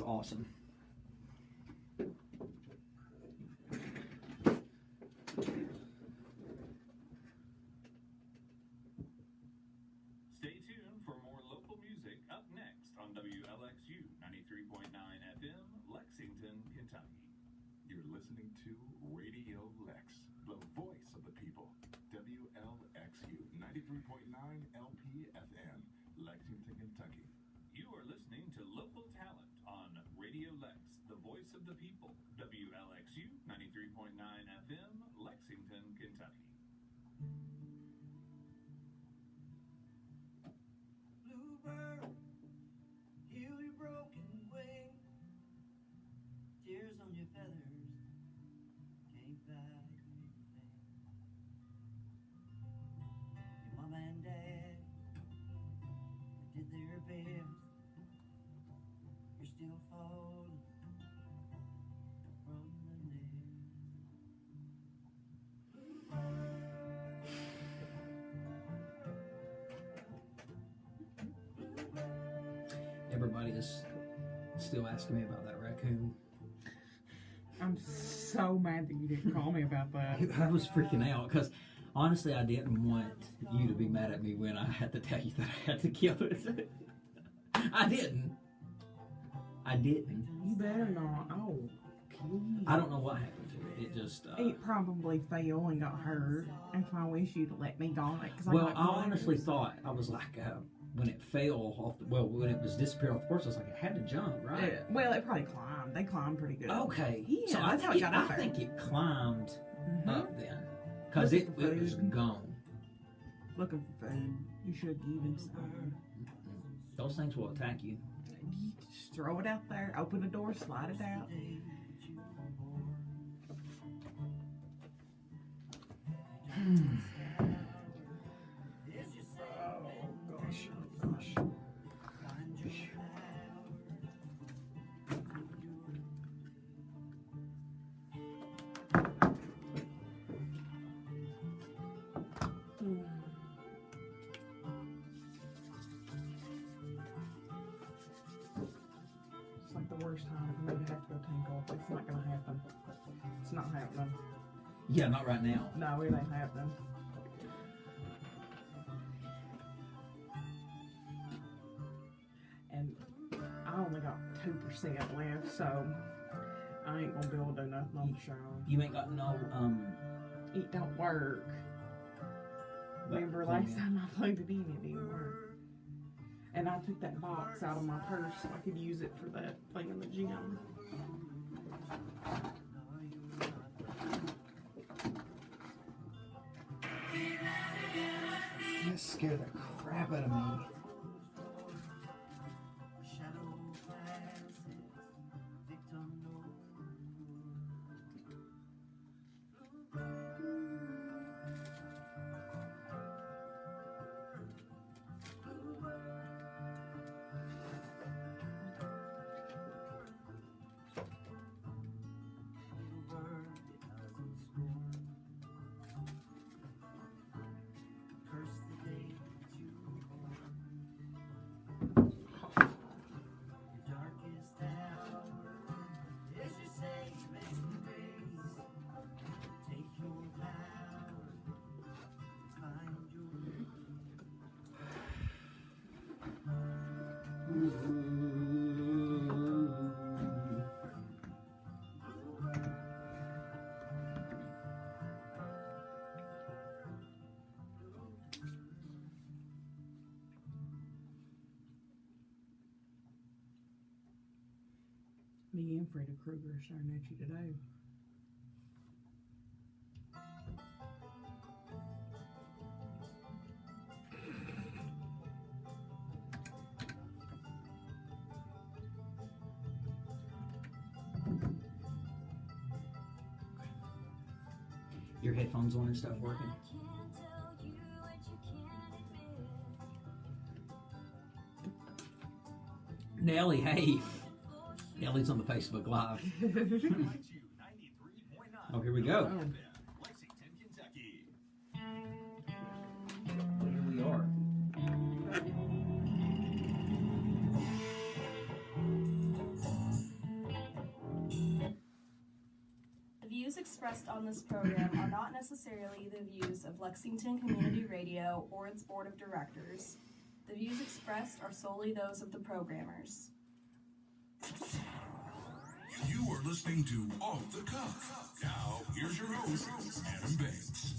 That's awesome. Stay tuned for more local music up next on WLXU 93.9 FM, Lexington, Kentucky. You're listening to Radio Lex, the voice of the people. WLXU 93.9 LP FM, Lexington, Kentucky. You are listening to Local Talent on Radio Lex, the voice of the people. WLXU 93.9 FM, Lexington, Kentucky. Bluebird, heal your broken wing. Tears on your feathers can't buy anything. Your mom and dad did their best. You're still falling from the nest. Everybody is still asking me about that raccoon. I'm so mad that you didn't call me about that. I was freaking out because honestly, I didn't want you to be mad at me when I had to tell you that I had to kill it. I didn't. You better not. Oh, please. I don't know what happened to it. It just. It probably fell and got hurt. That's why I wish you'd let me go on it. Well, I honestly thought, I was like, when it fell off, when it was disappearing off the horse, I was like, it had to jump, right? Well, it probably climbed. They climb pretty good. Okay. Yeah, so that's how it got up I there. think it climbed Mhm. up then. Because it was gone. Looking for food. You should give him some. Those things will attack you. You just throw it out there, open the door, slide it out. It's like the worst time for me to have to go tinkle. It's not gonna happen. It's not happening. Yeah, not right now. No, it ain't happening. And I only got 2% left, so I ain't gonna be able to do nothing on the show. You ain't got no, It don't work. Remember last time I plugged it in, it didn't work. And I took that box out of my purse so I could use it for that thing in the gym. that scared the crap out of me. Me and Freddy Krueger are staring at you today. Your headphones on and stuff working? Nellie, hey. Nellie's on the Facebook Live. Oh, here we go. Lexington, Kentucky. Here we are. views expressed on this program are not necessarily the views of Lexington Community Radio or its board of directors. The views expressed are solely those of the programmers. You are listening to Off the Cuff. Now, here's your host, Adam Banks.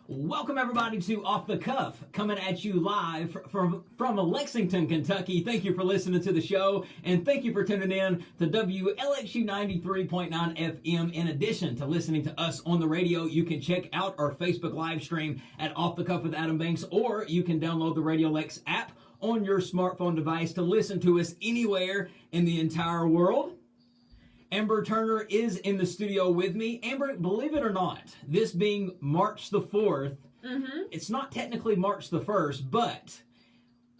Welcome everybody to Off the Cuff, coming at you live from Lexington, Kentucky. Thank you for listening to the show, and thank you for tuning in to WLXU 93.9 FM. In addition to listening to us on the radio, you can check out our Facebook live stream at Off the Cuff with Adam Banks, or you can download the Radio Lex app on your smartphone device to listen to us anywhere in the entire world. Amber Turner is in the studio with me. Amber, believe it or not, this being March the 4th, it's not technically March the 1st, but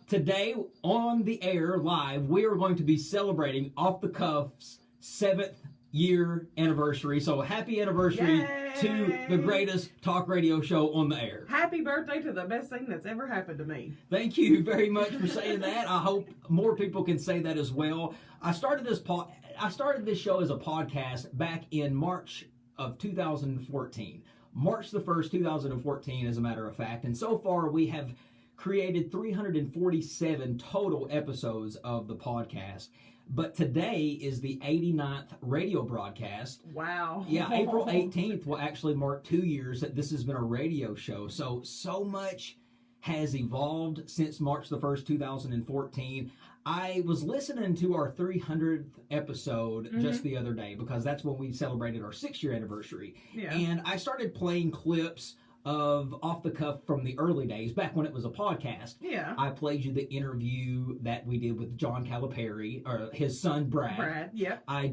today on the air live, we are going to be celebrating Off the Cuff's 7th year anniversary. So happy anniversary to the greatest talk radio show on the air. Happy birthday to the best thing that's ever happened to me. Thank you very much for saying that. I hope more people can say that as well. I started this show as a podcast back in March of 2014. March the 1st, 2014, as a matter of fact. And so far, we have created 347 total episodes of the podcast. But today is the 89th radio broadcast. Wow. Yeah, April 18th will actually mark 2 years that this has been a radio show. So much has evolved since March the 1st, 2014. I was listening to our 300th episode just the other day because that's when we celebrated our 6-year anniversary. Yeah. And I started playing clips of Off the Cuff from the early days, back when it was a podcast. Yeah. I played you the interview that we did with John Calipari, or his son Brad. Yep. I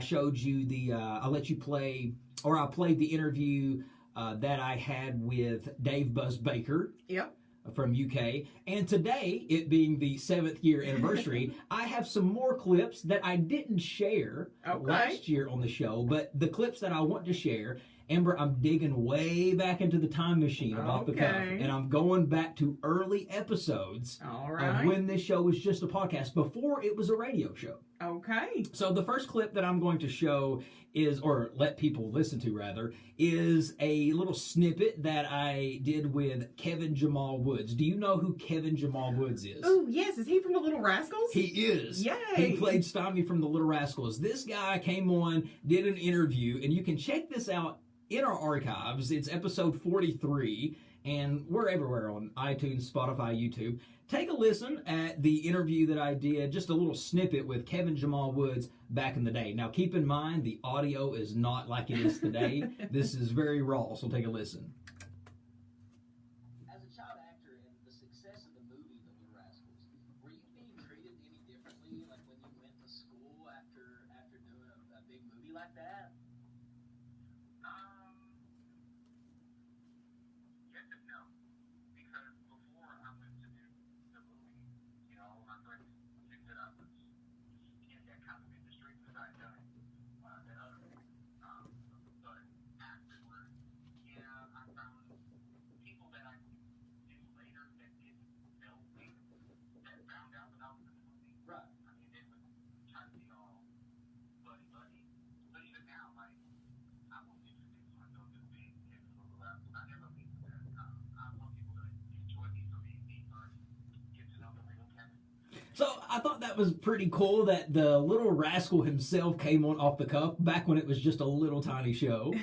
showed you I played the interview that I had with Dave Buzz Baker. Yep. From UK. And today, it being the 7th year anniversary, I have some more clips that I didn't share last year on the show, but the clips that I want to share, Amber, I'm digging way back into the time machine of Off the Cuff, and I'm going back to early episodes of when this show was just a podcast, before it was a radio show. Okay. So the first clip that I'm going to show is, or let people listen to rather, is a little snippet that I did with Kevin Jamal Woods. Do you know who Kevin Jamal Woods is? Oh, yes. Is he from the Little Rascals? He is. Yay. He played Stommy from the Little Rascals. This guy came on, did an interview, and you can check this out in our archives. It's episode 43, and we're everywhere on iTunes, Spotify, YouTube. Take a listen at the interview that I did, just a little snippet with Kevin Jamal Woods back in the day. Now, keep in mind, the audio is not like it is today. This is very raw, so take a listen. As a child actor and the success of the movie The Little Rascals, were you being treated any differently, like when you went to school after doing a big movie like that? Yes and no. Because before I went to do the movie, all my friends knew that I was in that kind of industry because I had done it at other but afterward, I found people that I knew later that didn't know me that found out that I was in the movie. Right. I mean, they would try to be all buddy. But even now, like, I won't introduce myself as being in the Little Rascals. I never mean that. I want people to enjoy me for being me first, get to know the real Kevin. So I thought that was pretty cool that the Little Rascal himself came on Off the Cuff back when it was just a little tiny show.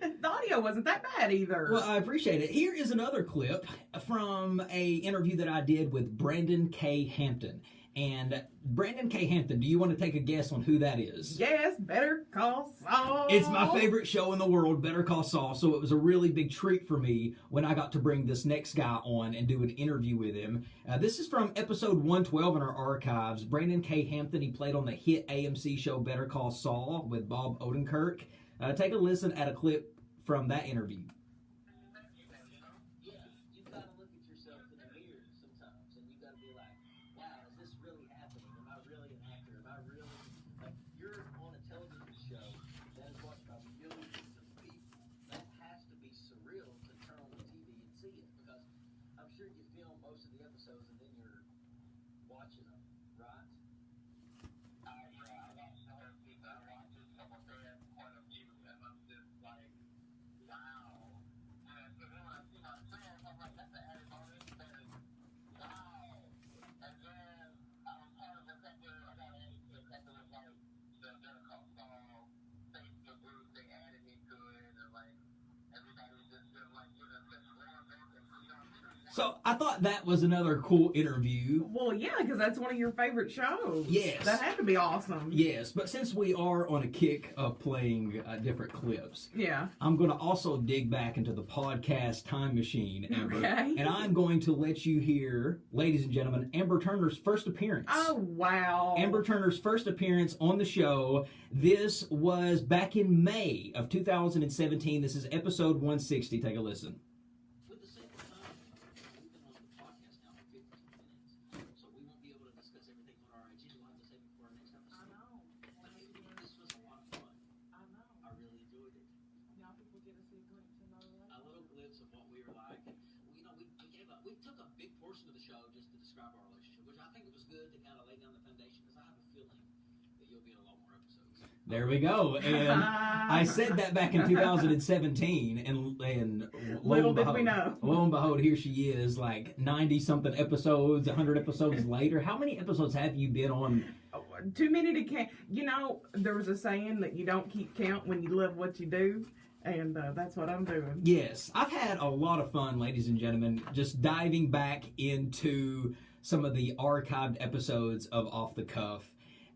The audio wasn't that bad either. Well, I appreciate it. Here is another clip from a interview that I did with Brandon K. Hampton. And Brandon K. Hampton, do you want to take a guess on who that is? Yes, Better Call Saul. It's my favorite show in the world, Better Call Saul, so it was a really big treat for me when I got to bring this next guy on and do an interview with him. This is from episode 112 in our archives. Brandon K. Hampton, he played on the hit AMC show Better Call Saul with Bob Odenkirk. Take a listen at a clip from that interview. Yeah, you've got to look at yourself in the mirror sometimes, and you've got to be like, wow, is this really happening? Am I really an actor? Am I really, like, you're on a television show that is watched by millions of people. That has to be surreal to turn on the TV and watching them, right? Yeah, I watched the whole season. I watched it from a fan point of view, and I'm just like, wow. Yeah, so then when I see myself, I'm like, that's an added bonus, because wow. And then I was part of a couple, I got added to a couple of like the Better Call Saul Facebook groups. They added me to it, and like everybody was just like, such warm welcome. So I thought that was another cool interview. Well, yeah, because that's one of your favorite shows. Yes. That had to be awesome. Yes, but since we are on a kick of playing different clips, Yeah. I'm going to also dig back into the podcast time machine, Amber. Okay. And I'm going to let you hear, ladies and gentlemen, Amber Turner's first appearance. Oh, wow. Amber Turner's first appearance on the show. This was back in May of 2017. This is episode 160. Take a listen. With the sake of time, we've been on the podcast now for 15 minutes, so we won't be able to discuss everything on our IG. We'll have to save it for our next episode. I know. But this was a lot of fun. I know. I really enjoyed it. Now people get to see a glimpse of our life. A little glimpse of what we were like. And, we took a big portion of the show just to describe our relationship, which I think it was good to kind of lay down the foundation, because I have a feeling that you'll be in a lot more episodes. There we go. And I said that back in 2017, and Little did we know. Lo and behold, here she is, like 90-something episodes, 100 episodes later. How many episodes have you been on? Too many to count. You know, there was a saying that you don't keep count when you love what you do, and that's what I'm doing. Yes, I've had a lot of fun, ladies and gentlemen, just diving back into some of the archived episodes of Off the Cuff.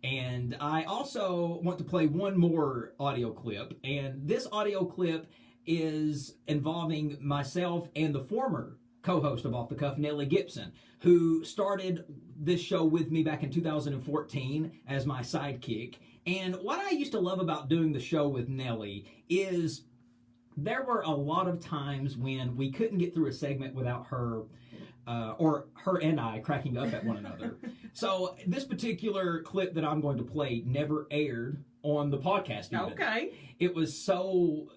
And I also want to play one more audio clip. And this audio clip is involving myself and the former co-host of Off the Cuff, Nellie Gibson, who started this show with me back in 2014 as my sidekick. And what I used to love about doing the show with Nellie is there were a lot of times when we couldn't get through a segment without her or her and I cracking up at one another. So this particular clip that I'm going to play never aired on the podcast even. Okay. It was so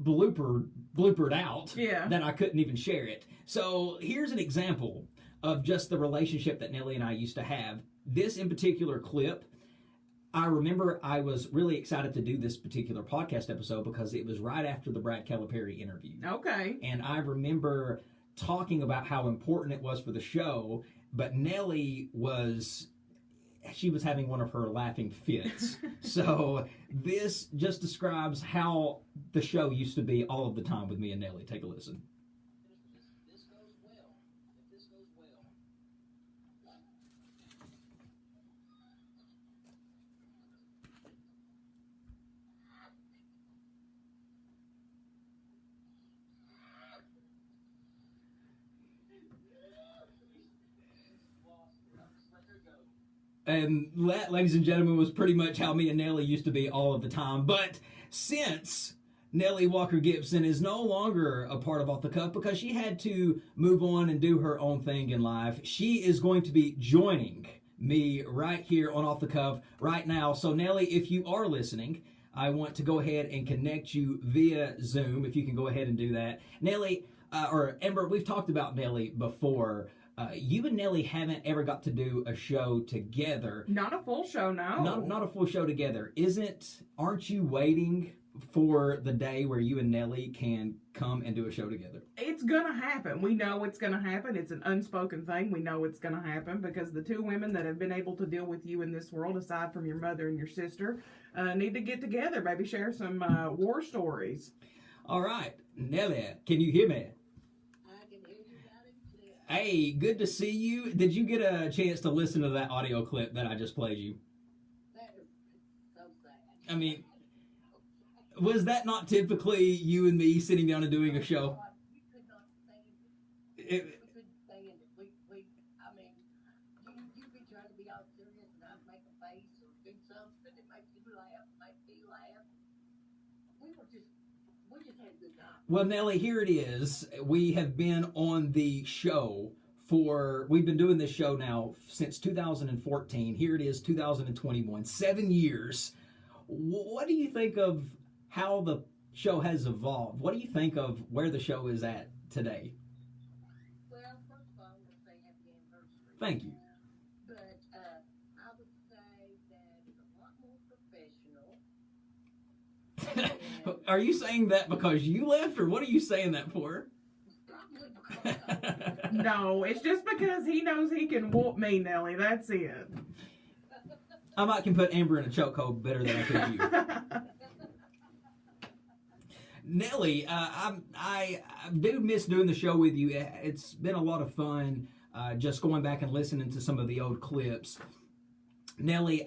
bloopered out Yeah. that I couldn't even share it. So here's an example of just the relationship that Nellie and I used to have. This in particular clip, I remember I was really excited to do this particular podcast episode because it was right after the Brad Calipari interview. Okay. And I remember talking about how important it was for the show, but Nellie was having one of her laughing fits. So this just describes how the show used to be all of the time with me and Nellie. Take a listen. This goes well. If this goes well, let her go. And that, ladies and gentlemen, was pretty much how me and Nellie used to be all of the time. But since Nellie Walker Gibson is no longer a part of Off the Cuff because she had to move on and do her own thing in life, she is going to be joining me right here on Off the Cuff right now. So Nellie, if you are listening, I want to go ahead and connect you via Zoom, if you can go ahead and do that. Nellie, or Amber, we've talked about Nellie before. You and Nellie haven't ever got to do a show together. Not a full show, no. Not a full show together. Aren't you waiting for the day where you and Nellie can come and do a show together? It's gonna happen. We know it's gonna happen. It's an unspoken thing. We know it's gonna happen because the two women that have been able to deal with you in this world, aside from your mother and your sister, need to get together, maybe share some war stories. All right. Nellie, can you hear me? I can hear you loud and clear. Hey, good to see you. Did you get a chance to listen to that audio clip that I just played you? That is so sad. I mean, was that not typically you and me sitting down and doing a show? We could not stand it. It, We couldn't stand it. I mean, you be trying to be all serious and I'd make a face or do something that makes you laugh, make me laugh. We just had a good time. Well, Nellie, here it is. We have been on the show we've been doing this show now since 2014. Here it is, 2021, 7 years. What do you think of how the show has evolved? What do you think of where the show is at today? Well, first of all, I want to say happy anniversary. Thank you. But Are you saying that because you left, or what are you saying that for? Probably because No, it's just because he knows he can whoop me, Nellie. That's it. I might can put Amber in a chokehold better than I could you. Nellie, I do miss doing the show with you. It's been a lot of fun just going back and listening to some of the old clips. Nellie,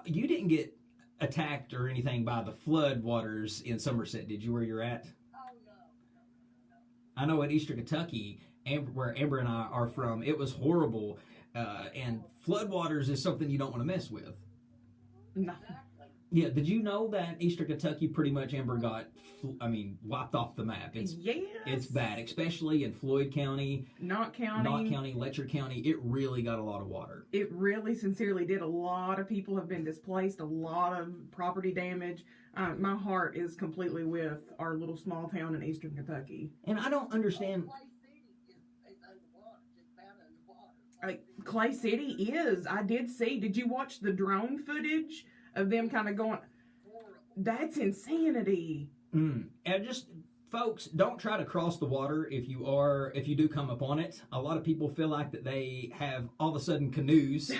you didn't get attacked or anything by the flood waters in Somerset, did you, where you're at? oh no. I know in Eastern Kentucky, where Amber and I are from, it was horrible. And floodwaters is something you don't want to mess with. No. Exactly. Yeah, did you know that Eastern Kentucky pretty much Amber got, wiped off the map? It's bad, especially in Floyd County, Knott County, Letcher County. It really got a lot of water. It really sincerely did. A lot of people have been displaced, a lot of property damage. My heart is completely with our little small town in Eastern Kentucky. And I don't understand. Clay City is underwater, just about underwater. Clay City is. I did see. Did you watch the drone footage of them kind of going? Horrible. That's insanity. And just, folks, don't try to cross the water if you do come upon it. A lot of people feel like that they have all of a sudden canoes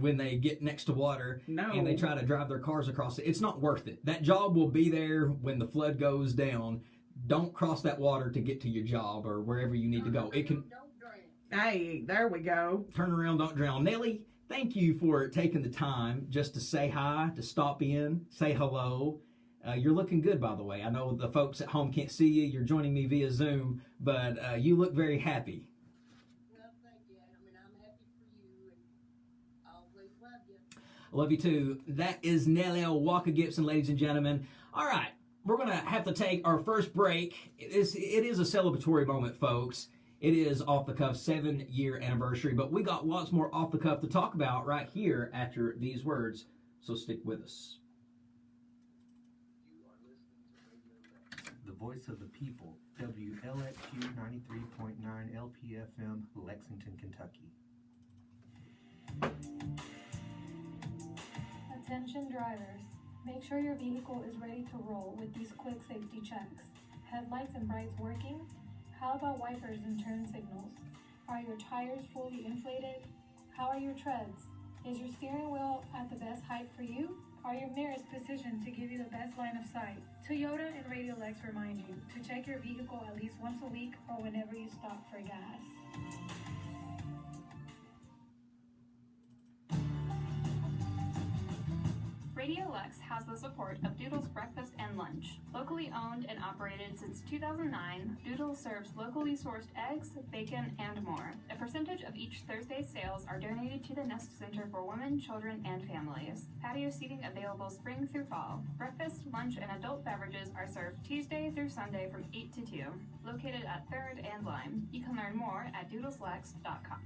when they get next to water. No. And they try to drive their cars across it. It's not worth it. That job will be there when the flood goes down. Don't cross that water to get to your job or wherever you need to go. It can Don't drown. Hey, there we go. turn around, don't drown. Nellie, thank you for taking the time just to say hi, to stop in, say hello. You're looking good, by the way. I know the folks at home can't see you. You're joining me via Zoom, but you look very happy. Well, thank you. I'm happy for you and always love you. Love you too. That is Nellie Walker Gibson, ladies and gentlemen. All right, we're going to have to take our first break. It is a celebratory moment, folks. It is Off the Cuff 7-year anniversary, but we got lots more off the cuff to talk about right here after these words, so stick with us. You are listening to Radio Lex. The voice of the people, WLXU 93.9 LPFM, Lexington, Kentucky. Attention drivers, make sure your vehicle is ready to roll with these quick safety checks. Headlights and brights working? How about wipers and turn signals? Are your tires fully inflated? How are your treads? Is your steering wheel at the best height for you? Are your mirrors positioned to give you the best line of sight? Toyota and Radio Lex remind you to check your vehicle at least once a week or whenever you stop for gas. Radio Lex has the support of Doodle's Breakfast and Lunch. Locally owned and operated since 2009, Doodle serves locally sourced eggs, bacon, and more. A percentage of each Thursday's sales are donated to the Nest Center for Women, Children, and Families. Patio seating available spring through fall. Breakfast, lunch, and adult beverages are served Tuesday through Sunday from 8 to 2. Located at 3rd and Lime. You can learn more at doodleslex.com.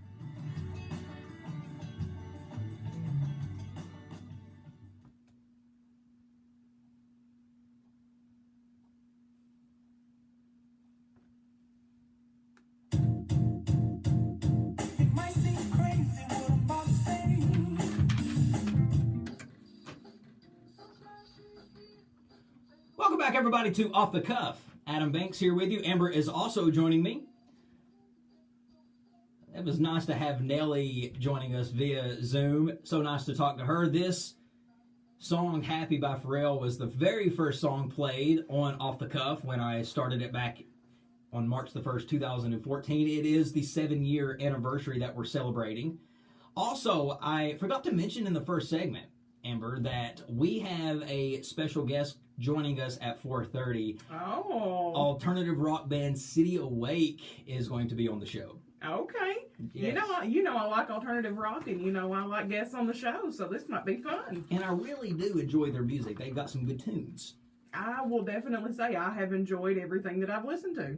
It might seem crazy what I'm about to say. Welcome back, everybody, to Off the Cuff. Adam Banks here with you. Amber is also joining me. It was nice to have Nellie joining us via Zoom. So nice to talk to her. This song, Happy by Pharrell, was the very first song played on Off the Cuff when I started it back on March the 1st, 2014. It is the 7-year anniversary that we're celebrating. Also, I forgot to mention in the first segment, Amber, that we have a special guest joining us at 4:30. Oh. Alternative rock band City Awake is going to be on the show. Okay. Yes. You know I like alternative rock, and you know I like guests on the show, so this might be fun. And I really do enjoy their music. They've got some good tunes. I will definitely say I have enjoyed everything that I've listened to.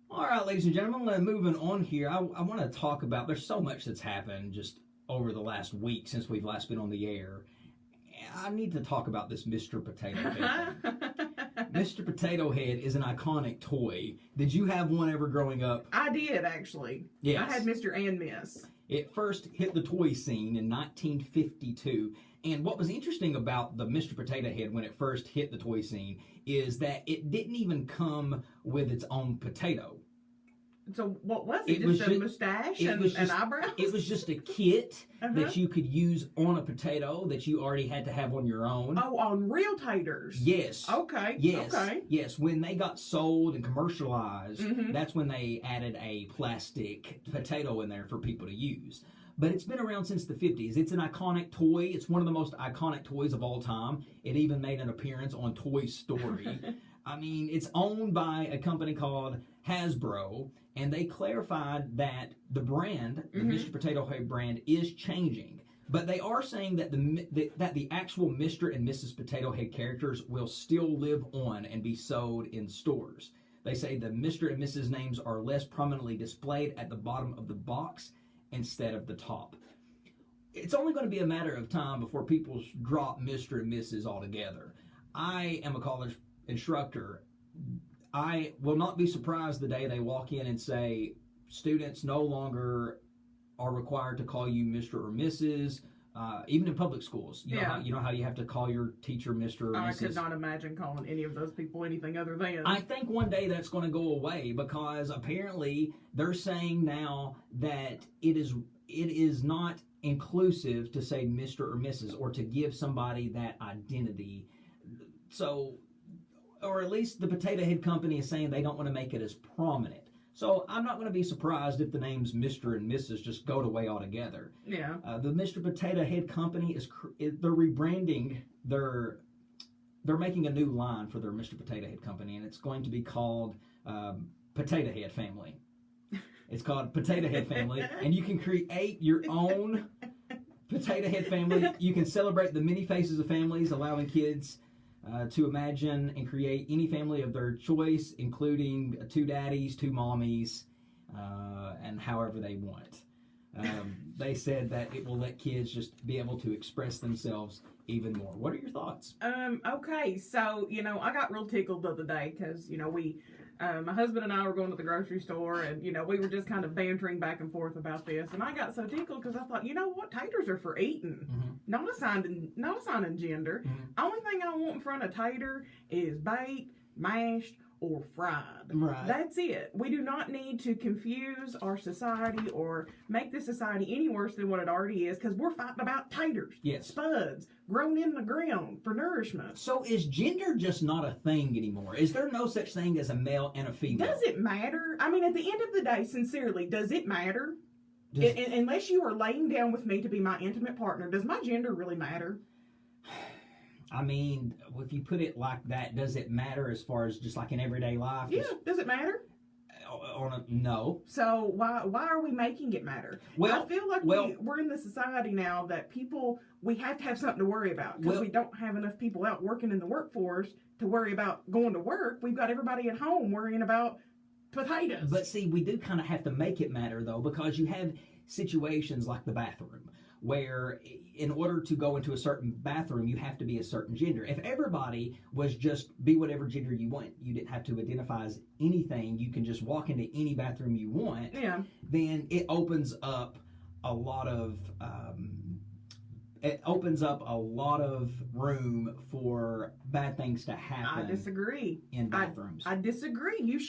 All right, ladies and gentlemen, moving on here, I want to talk about, there's so much that's happened just over the last week since we've last been on the air. I need to talk about this Mr. Potato Head thing. Mr. Potato Head is an iconic toy. Did you have one ever growing up? I did, actually. Yes. I had Mr. and Miss. It first hit the toy scene in 1952. And what was interesting about the Mr. Potato Head when it first hit the toy scene is that it didn't even come with its own potato. So what was it? Just a mustache and eyebrows? It was just a kit that you could use on a potato that you already had to have on your own. Oh, on real taters? Yes. Okay. Yes. Okay. Yes. When they got sold and commercialized, that's when they added a plastic potato in there for people to use. But it's been around since the 50s. It's an iconic toy. It's one of the most iconic toys of all time. It even made an appearance on Toy Story. I mean, it's owned by a company called Hasbro, and they clarified that the brand, the Mr. Potato Head brand, is changing. But they are saying that the actual Mr. and Mrs. Potato Head characters will still live on and be sold in stores. They say the Mr. and Mrs. names are less prominently displayed at the bottom of the box instead of the top. It's only going to be a matter of time before people drop Mr. and Mrs. altogether. I am a college instructor. I will not be surprised the day they walk in and say students no longer are required to call you Mr. or Mrs. Even in public schools. You know how you have to call your teacher Mr. or Mrs. I could not imagine calling any of those people anything other than. I think one day that's going to go away because apparently they're saying now that it is not inclusive to say Mr. or Mrs. or to give somebody that identity. So, or at least the Potato Head Company is saying they don't want to make it as prominent. So I'm not going to be surprised if the names Mr. and Mrs. just go away altogether. Yeah. The Mr. Potato Head Company they're rebranding. They're making a new line for their Mr. Potato Head Company, and it's going to be called Potato Head Family. It's called Potato Head Family, and you can create your own Potato Head Family. You can celebrate the many faces of families, allowing kids to imagine and create any family of their choice, including 2 daddies, 2 mommies, and however they want. They said that it will let kids just be able to express themselves even more. What are your thoughts? Okay, so, I got real tickled the other day because, my husband and I were going to the grocery store and, we were just kind of bantering back and forth about this. And I got so tickled because I thought, what? Taters are for eating, not assigning gender. Only thing I want in front of tater is baked, mashed, or fried. Right. That's it. We do not need to confuse our society or make this society any worse than what it already is because we're fighting about taters, spuds, grown in the ground for nourishment. So is gender just not a thing anymore? Is there no such thing as a male and a female? Does it matter? I mean, at the end of the day, sincerely, does it matter? Unless you are laying down with me to be my intimate partner, does my gender really matter? I mean, if you put it like that, does it matter as far as just like in everyday life? Yeah, does it matter? No. So why are we making it matter? Well, I feel like we're in the society now that we have to have something to worry about because we don't have enough people out working in the workforce to worry about going to work. We've got everybody at home worrying about potatoes. But see, we do kind of have to make it matter though because you have situations like the bathroom where in order to go into a certain bathroom, you have to be a certain gender. If everybody was just be whatever gender you want, you didn't have to identify as anything, you can just walk into any bathroom you want, then it opens up a lot of room for bad things to happen. I disagree. In bathrooms. I disagree.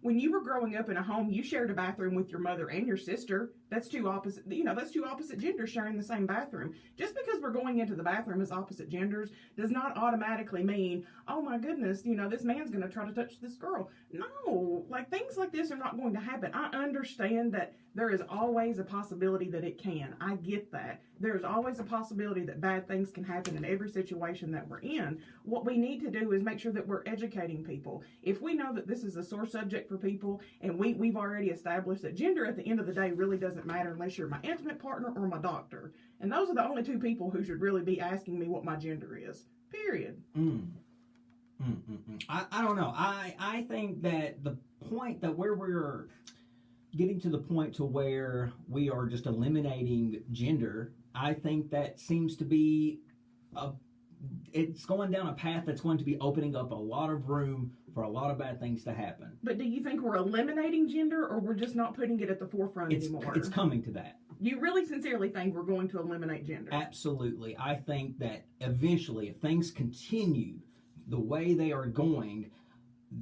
When you were growing up in a home, you shared a bathroom with your mother and your sister. That's two opposite genders sharing the same bathroom. Just because we're going into the bathroom as opposite genders does not automatically mean, oh my goodness, this man's going to try to touch this girl. No, things like this are not going to happen. I understand that there is always a possibility that it can. I get that. There's always a possibility that bad things can happen in every situation that we're in. What we need to do is make sure that we're educating people. If we know that this is a sore subject for people and we've already established that gender at the end of the day really doesn't matter unless you're my intimate partner or my doctor. And those are the only 2 people who should really be asking me what my gender is. Period. I don't know. I think that the point that where we're getting to the point to where we are just eliminating gender, I think that seems to be it's going down a path that's going to be opening up a lot of room for a lot of bad things to happen. But do you think we're eliminating gender, or we're just not putting it at the forefront anymore? It's coming to that. You really sincerely think we're going to eliminate gender? Absolutely. I think that eventually, if things continue the way they are going,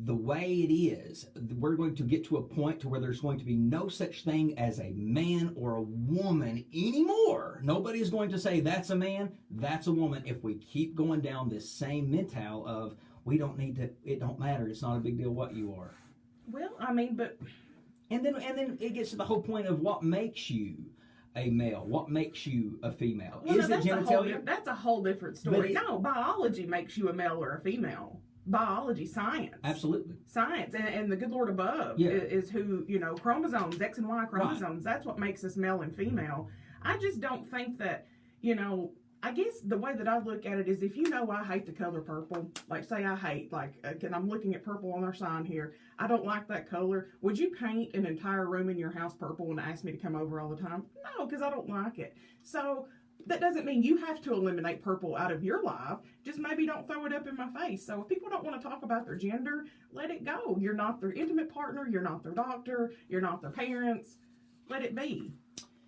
the way it is, we're going to get to a point to where there's going to be no such thing as a man or a woman anymore. Nobody is going to say that's a man, that's a woman, if we keep going down this same mental of we don't need to, it don't matter, it's not a big deal what you are. Well, I mean, but... And then it gets to the whole point of what makes you a male, what makes you a female. Well, is it genitalia? That's a whole different story. No, biology makes you a male or a female. Biology, science. Absolutely. Science, and the good Lord above is who, chromosomes, X and Y chromosomes, that's what makes us male and female. I just don't think that, I guess the way that I look at it is if I hate the color purple, like say I hate, and I'm looking at purple on our sign here, I don't like that color. Would you paint an entire room in your house purple and ask me to come over all the time? No, because I don't like it. So that doesn't mean you have to eliminate purple out of your life. Just maybe don't throw it up in my face. So if people don't want to talk about their gender, let it go. You're not their intimate partner. You're not their doctor. You're not their parents. Let it be.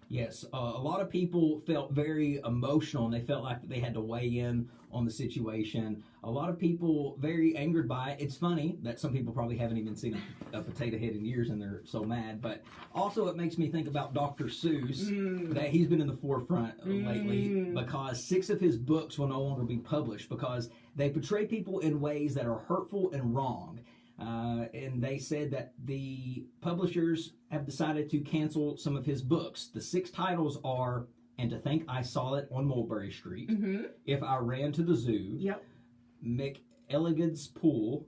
Yes, a lot of people felt very emotional and they felt like they had to weigh in on the situation. A lot of people very angered by it. It's funny that some people probably haven't even seen a potato head in years and they're so mad. But also it makes me think about Dr. Seuss, that he's been in the forefront lately because 6 of his books will no longer be published because they portray people in ways that are hurtful and wrong. And they said that the publishers have decided to cancel some of his books. The 6 titles are And to Think I Saw It on Mulberry Street, If I Ran to the Zoo, McElligot's Pool,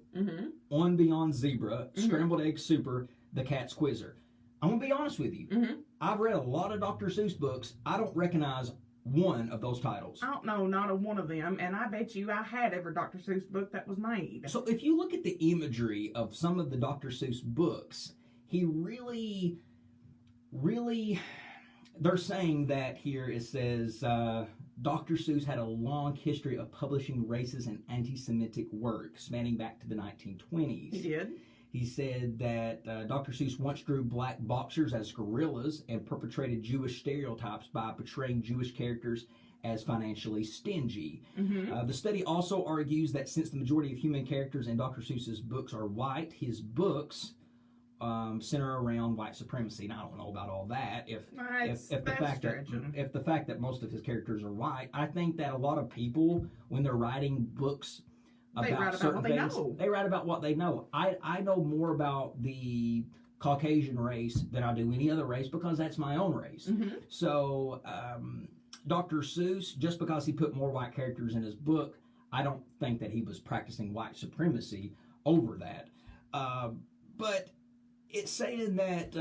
On Beyond Zebra, Scrambled Egg Super, The Cat's Quizzer. I'm going to be honest with you. I've read a lot of Dr. Seuss books. I don't recognize one of those titles. I don't know, not a one of them, and I bet you I had every Dr. Seuss book that was made. So if you look at the imagery of some of the Dr. Seuss books, he really, they're saying that here it says, Dr. Seuss had a long history of publishing racist and anti-Semitic work spanning back to the 1920s. He did. He said that Dr. Seuss once drew black boxers as gorillas and perpetrated Jewish stereotypes by portraying Jewish characters as financially stingy. The study also argues that since the majority of human characters in Dr. Seuss's books are white, his books center around white supremacy. And I don't know about all that. If the fact that most of his characters are white, I think that a lot of people, when they're writing books about certain things, they write about what they know. I know more about the Caucasian race than I do any other race because that's my own race. So Dr. Seuss, just because he put more white characters in his book, I don't think that he was practicing white supremacy over that. But it's saying that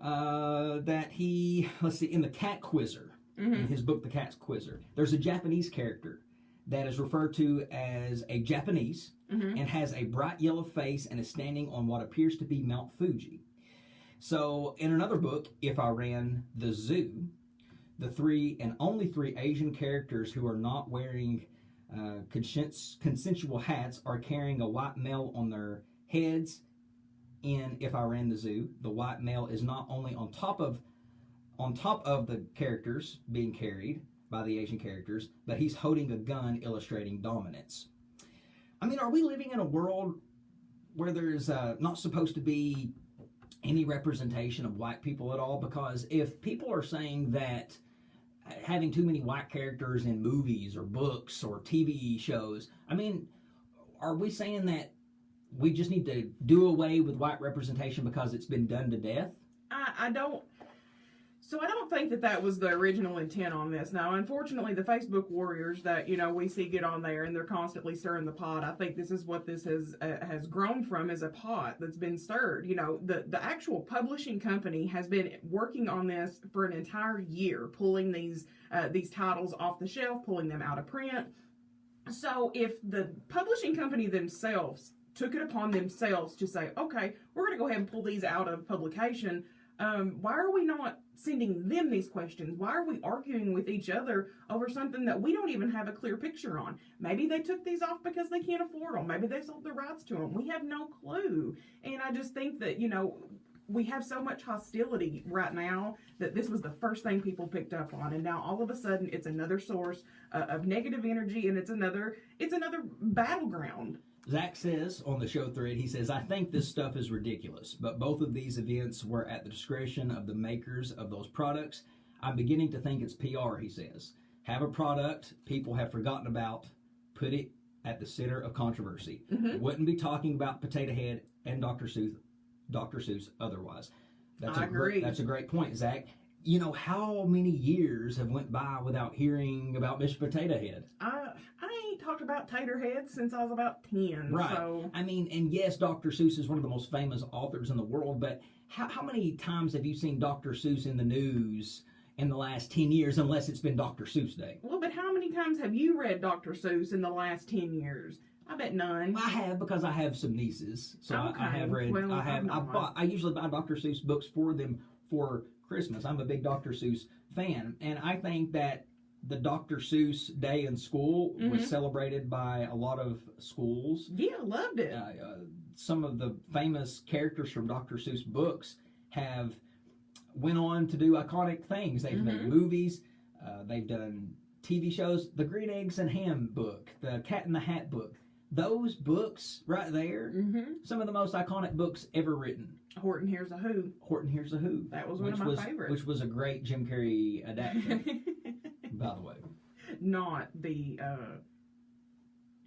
that he, let's see, in The Cat Quizzer, in his book The Cat's Quizzer, there's a Japanese character that is referred to as a Japanese and has a bright yellow face and is standing on what appears to be Mount Fuji. So in another book, If I Ran the Zoo, the 3 and only 3 Asian characters who are not wearing consensual hats are carrying a white male on their heads. In If I Ran the Zoo, the white male is not only on top of the characters being carried by the Asian characters, but he's holding a gun illustrating dominance. I mean, are we living in a world where there's not supposed to be any representation of white people at all? Because if people are saying that having too many white characters in movies or books or TV shows, I mean, are we saying that we just need to do away with white representation because it's been done to death? I don't think that was the original intent on this. Now, unfortunately, the Facebook warriors that, we see get on there and they're constantly stirring the pot. I think this is what this has grown from, is a pot that's been stirred. The actual publishing company has been working on this for an entire year, pulling these titles off the shelf, pulling them out of print. So if the publishing company themselves took it upon themselves to say, okay, we're going to go ahead and pull these out of publication, Why are we not sending them these questions? Why are we arguing with each other over something that we don't even have a clear picture on? Maybe they took these off because they can't afford them. Maybe they sold the rights to them. We have no clue. And I just think that, we have so much hostility right now that this was the first thing people picked up on, and now all of a sudden it's another source of negative energy, and it's another battleground. Zach says on the show thread, he says, I think this stuff is ridiculous, but both of these events were at the discretion of the makers of those products. I'm beginning to think it's PR, he says. Have a product people have forgotten about, put it at the center of controversy. Wouldn't be talking about Potato Head and Dr. Seuss otherwise. I agree. That's a great point, Zach. How many years have went by without hearing about Mr. Potato Head? I ain't talked about Tater Head since I was about 10. Right. So. I mean, and yes, Dr. Seuss is one of the most famous authors in the world, but how many times have you seen Dr. Seuss in the news in the last 10 years, unless it's been Dr. Seuss Day? Well, but how many times have you read Dr. Seuss in the last 10 years? I bet none. I have, because I have some nieces, so Okay. I have read. Well, I usually buy Dr. Seuss books for them for Christmas. I'm a big Dr. Seuss fan, and I think that the Dr. Seuss Day in school was celebrated by a lot of schools. Yeah, loved it. Some of the famous characters from Dr. Seuss books have went on to do iconic things. They've made movies. They've done TV shows. The Green Eggs and Ham book, the Cat in the Hat book. Those books right there, some of the most iconic books ever written. Horton Hears a Who. Horton Hears a Who. That was one of my favorites. Which was a great Jim Carrey adaptation, by the way. Not the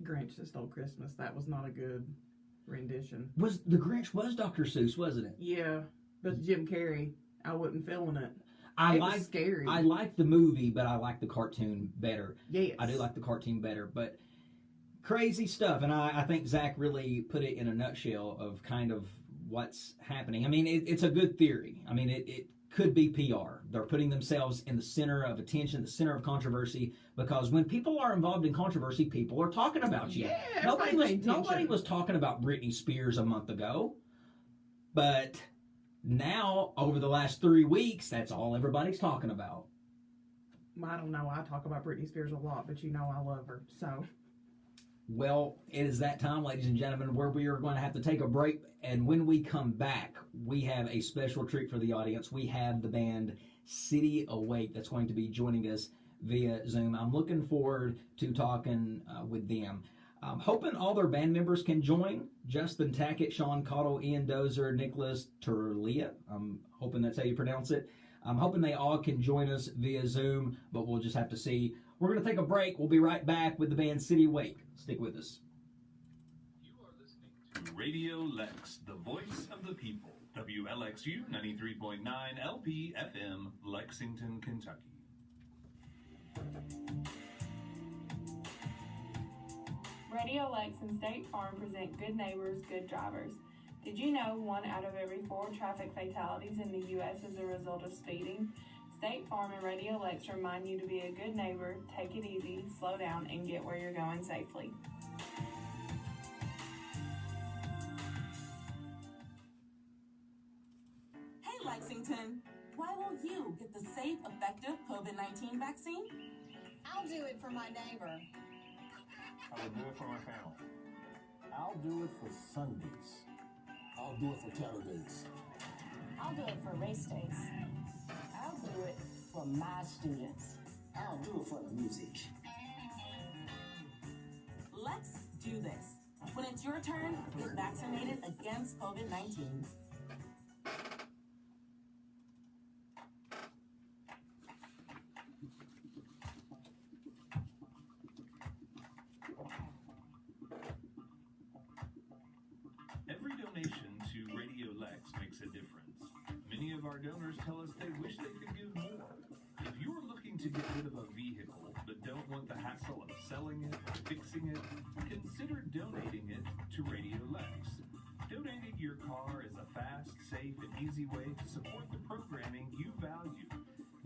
Grinch That Stole Christmas. That was not a good rendition. The Grinch was Dr. Seuss, wasn't it? Yeah, but Jim Carrey, I wasn't feeling it. It was scary. I liked the movie, but I liked the cartoon better. Yes. I do like the cartoon better, but crazy stuff. And I think Zach really put it in a nutshell of kind of what's happening. I mean, it's a good theory. I mean, it could be PR. They're putting themselves in the center of attention, the center of controversy, because when people are involved in controversy, people are talking about you. Yeah, nobody was talking about Britney Spears a month ago, but now, over the last 3 weeks, that's all everybody's talking about. I don't know. I talk about Britney Spears a lot, but I love her, so... Well, it is that time, ladies and gentlemen, where we are going to have to take a break. And when we come back, we have a special treat for the audience. We have the band City Awake that's going to be joining us via Zoom. I'm looking forward to talking with them. I'm hoping all their band members can join. Justin Tackett, Sean Cottle, Ian Dozer, Nicholas Turlia. I'm hoping that's how you pronounce it. I'm hoping they all can join us via Zoom, but we'll just have to see. We're going to take a break. We'll be right back with the band City Awake. Stick with us. You are listening to Radio Lex, the voice of the people. WLXU 93.9 LP FM, Lexington, Kentucky. Radio Lex and State Farm present Good Neighbors, Good Drivers. Did you know 1 out of every 4 traffic fatalities in the U.S. is a result of speeding? State Farm and Radio Lex remind you to be a good neighbor, take it easy, slow down, and get where you're going safely. Hey Lexington, why won't you get the safe, effective COVID-19 vaccine? I'll do it for my neighbor. I will do it for my family. I'll do it for Sundays. I'll do it for Saturdays. I'll do it for race days. I'll do it for my students. I'll do it for the music. Let's do this. When it's your turn, get vaccinated against COVID-19. Every donation to Radio Lex makes a difference. Many of our donors tell us they wish they could give more. If you're looking to get rid of a vehicle but don't want the hassle of selling it or fixing it, consider donating it to Radio Lex. Donating your car is a fast, safe, and easy way to support the programming you value.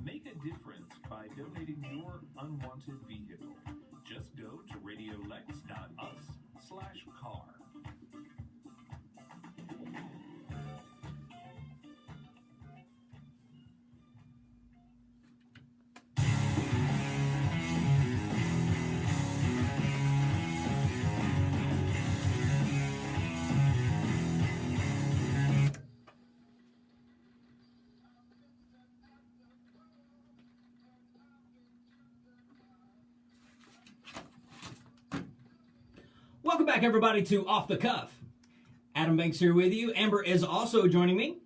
Make a difference by donating your unwanted vehicle. Just go to radiolex.us/car. back, everybody, to Off the Cuff. Adam Banks here with you. Amber is also joining me.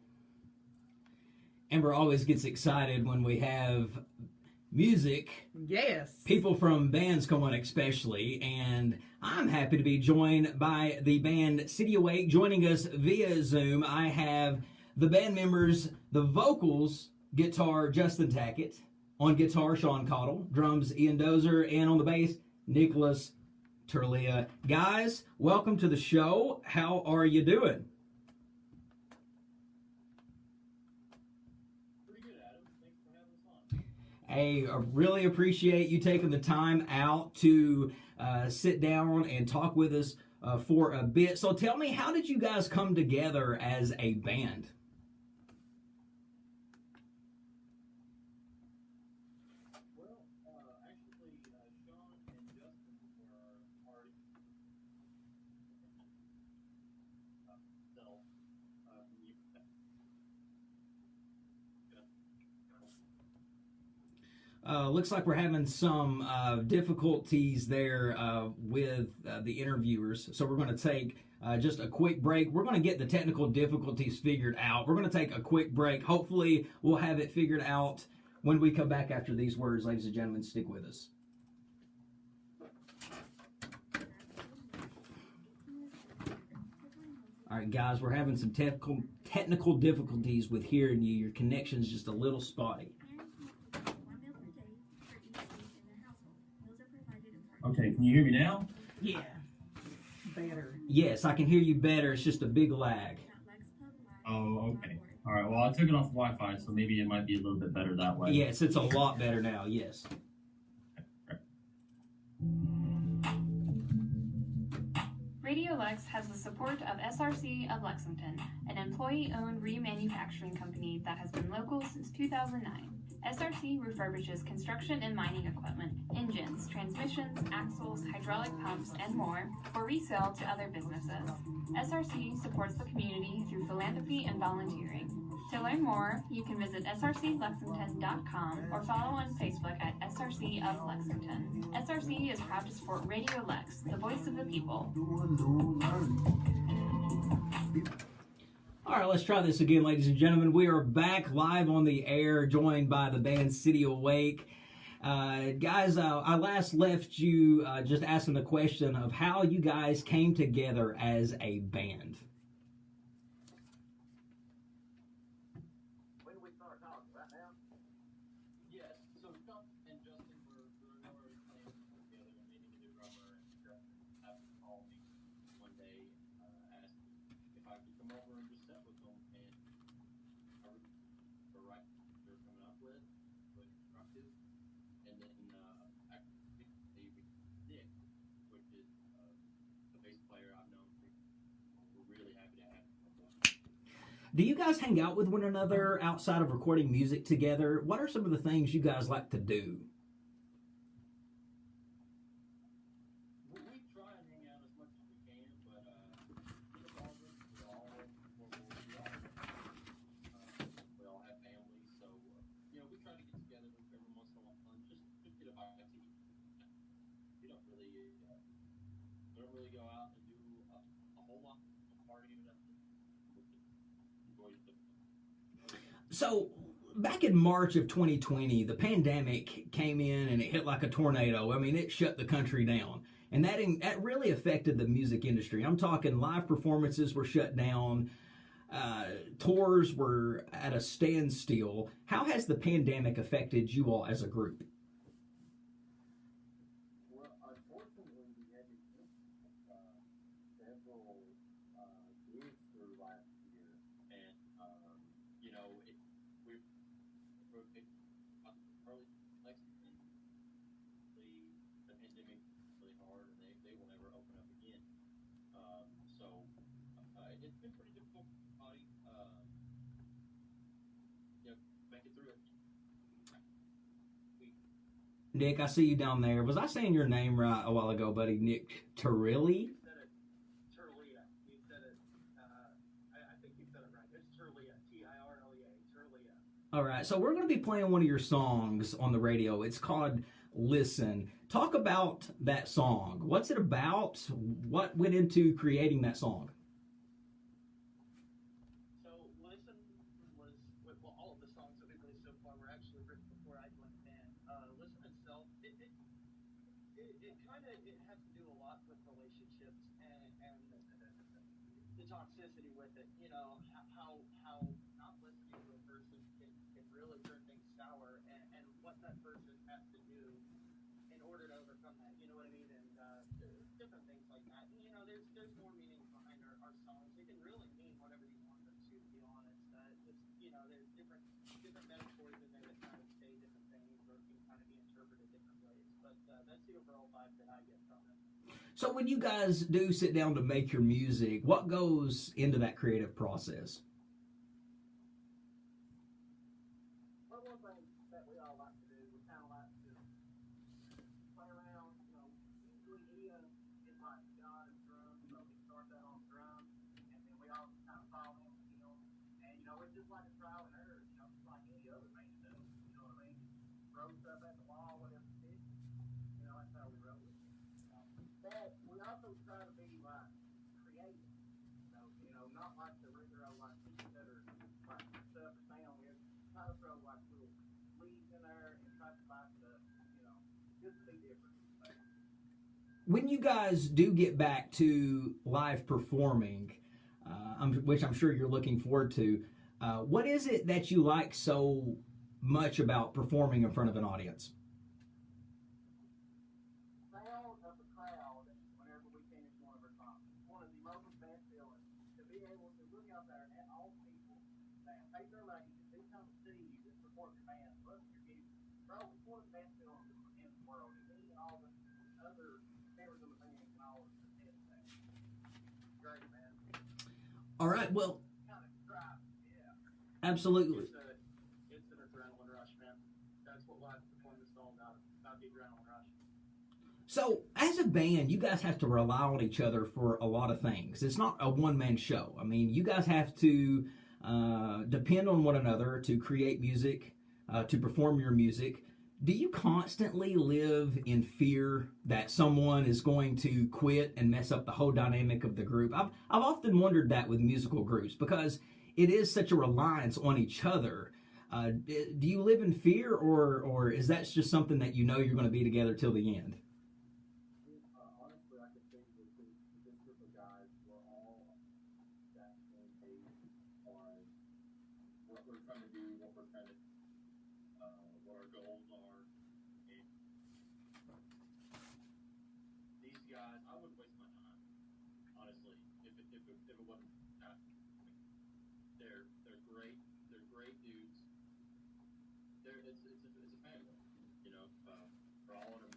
Amber always gets excited when we have music. Yes. People from bands come on especially, and I'm happy to be joined by the band City Awake. Joining us via Zoom, I have the band members, the vocals, guitar, Justin Tackett. On guitar, Sean Cottle. Drums, Ian Dozer. And on the bass, Nicholas Turlia. Guys, welcome to the show. How are you doing? Pretty good, Adam. Thanks for having us on. Hey, I really appreciate you taking the time out to sit down and talk with us for a bit. So tell me, how did you guys come together as a band? Looks like we're having some difficulties there with the interviewers, so we're going to take just a quick break. We're going to get the technical difficulties figured out. We're going to take a quick break. Hopefully, we'll have it figured out when we come back after these words. Ladies and gentlemen, stick with us. All right, guys, we're having some technical difficulties with hearing you. Your connection's just a little spotty. Okay, can you hear me now? Yeah. Better. Yes, I can hear you better. It's just a big lag. Oh, okay. All right, well, I took it off Wi-Fi, so maybe it might be a little bit better that way. Yes, it's a lot better now, yes. Radio Lex has the support of SRC of Lexington, an employee-owned remanufacturing company that has been local since 2009. SRC refurbishes construction and mining equipment, engines, transmissions, axles, hydraulic pumps, and more for resale to other businesses. SRC supports the community through philanthropy and volunteering. To learn more, you can visit srclexington.com or follow on Facebook at SRC of Lexington. SRC is proud to support Radio Lex, the voice of the people. All right, let's try this again, ladies and gentlemen. We are back live on the air, joined by the band City Awake. Guys, I last left you just asking the question of how you guys came together as a band. When we start talking, right now? Yes, so Cuff and Justin were already playing together and they needed a drummer, and Justin happened to call me one day, asked if I could come over and just set with them, and I wrote the right they're coming up with constructive, and then I think Nick, which is the bass player I've known for, we're really happy to have him. Do you guys hang out with one another outside of recording music together? What are some of the things you guys like to do? We try and hang out as much as we can, but we all have families, so we try to get together every once in a while, just get a bite to eat. We don't really go out and do a whole lot of partying or nothing. So, back in March of 2020, the pandemic came in and it hit like a tornado. I mean, it shut the country down. And that really affected the music industry. I'm talking live performances were shut down. Tours were at a standstill. How has the pandemic affected you all as a group? Well, unfortunately, we had to miss several gigs through last year, And, early Lexington, the pandemic was really hard, and they will never open up again. It's been pretty difficult for everybody, making through it. Nick, I see you down there. Was I saying your name right a while ago, buddy? Nick Turili? Turlia. You said it, I think you said it right. It's Turlia, T-I-R-L-E-A, Turlia. All right, so we're going to be playing one of your songs on the radio. It's called Listen. Talk about that song. What's it about? What went into creating that song? So Listen was, well, all of the songs that we've released so far were actually written before I joined the band. Listen itself, it kind of, it has to do a lot with relationships and the toxicity with it. You know, how not listening to a person can really turn things sour, and what that person has to do in order to overcome that. You know what I mean? And different things like that. And, you know, there's more meaning behind our songs. They can really mean whatever you want them to be honest. It's, you know, there's different metaphors in there that kind of say different things or can kind of be interpreted different ways. But that's the overall vibe that I get from it. So when you guys do sit down to make your music, what goes into that creative process? Well, one thing that we all like to do, we kind of like to play around. You know, usually Ian is like God and drums, so he starts out on drums, and then we all kind of follow him, you know. And you know, it's just like a trial and error, you know, just like any other band does. You know what I mean? Throw stuff at the wall, whatever it is. You know, that's how we roll it. But we also try to be like creative. So, you know, not like the regular like people that are like stuff or sound. We try to throw like little leaves in there and try to find stuff, you know, just to be different. When you guys do get back to live performing, which I'm sure you're looking forward to, what is it that you like so much about performing in front of an audience? Sound of the crowd whenever we finish one of our songs. One of the most best feelings to be able to look out there at all people that pay their money to come see you to support your band, love your music. Bro, it's one of the best feelings in the world. Me and all the other members of the band can all attest to that. Great, man. All right, well, Kind of drive, yeah. absolutely. It's an adrenaline rush, man. That's what live performance is all about the adrenaline rush. So, as a band, you guys have to rely on each other for a lot of things. It's not a one-man show. I mean, you guys have to depend on one another to create music, to perform your music. Do you constantly live in fear that someone is going to quit and mess up the whole dynamic of the group? I've often wondered that with musical groups because it is such a reliance on each other. Do you live in fear, or is that just something that you know you're going to be together till the end? Honestly, I can think that this group of guys, we're all that same page on what we're trying to do, what we're trying to, what our goals are. And these guys, I wouldn't waste my time, honestly, if it wasn't that. They're great. They're great dudes. It's a family, you know. For all of them.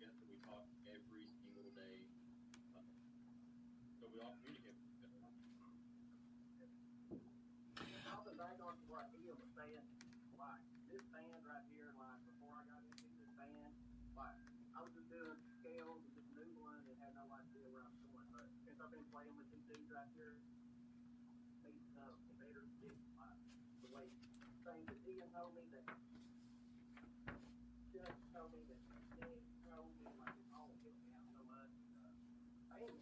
Together, we talk every single day, so we all communicate with each other. I'll be back on to what Ian was saying, like, this band right here, like, before I got into this band, like, I was just doing scales and just noodling and had no idea where I was going, but since I've been playing with these dudes right here, these better it's like, the way things that Ian told me that just told me that Nick told me, like, it's all helped me out so much. I ain't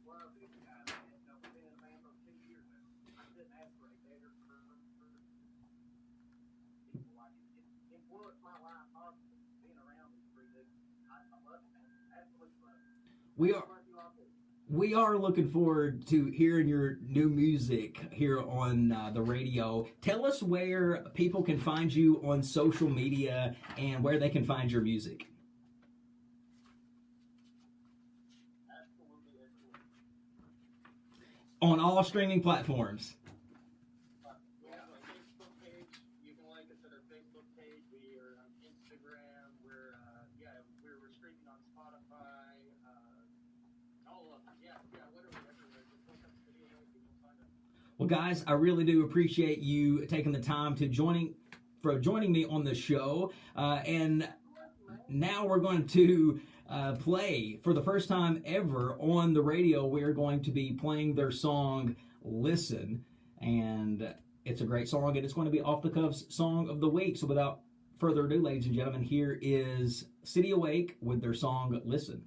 love these guys, man. You know, we've been in a band for 2 years now. I couldn't ask for a better people. Like, it influenced my life positively, being around these three dudes. I love it, man. Absolutely love it. We are looking forward to hearing your new music here on the radio. Tell us where people can find you on social media and where they can find your music. Absolutely everywhere. On all streaming platforms. We have a Facebook page. You can like us at our Facebook page. We are on Instagram. We're streaming on Spotify. All of them. Yeah, whatever. Just look up the video and you can find us. Well, guys, I really do appreciate you taking the time to joining me on the show. And now we're going to play for the first time ever on the radio. We're going to be playing their song "Listen," and it's a great song, and it's going to be Off the Cuff's Song of the Week. So without further ado, ladies and gentlemen, here is City Awake with their song Listen.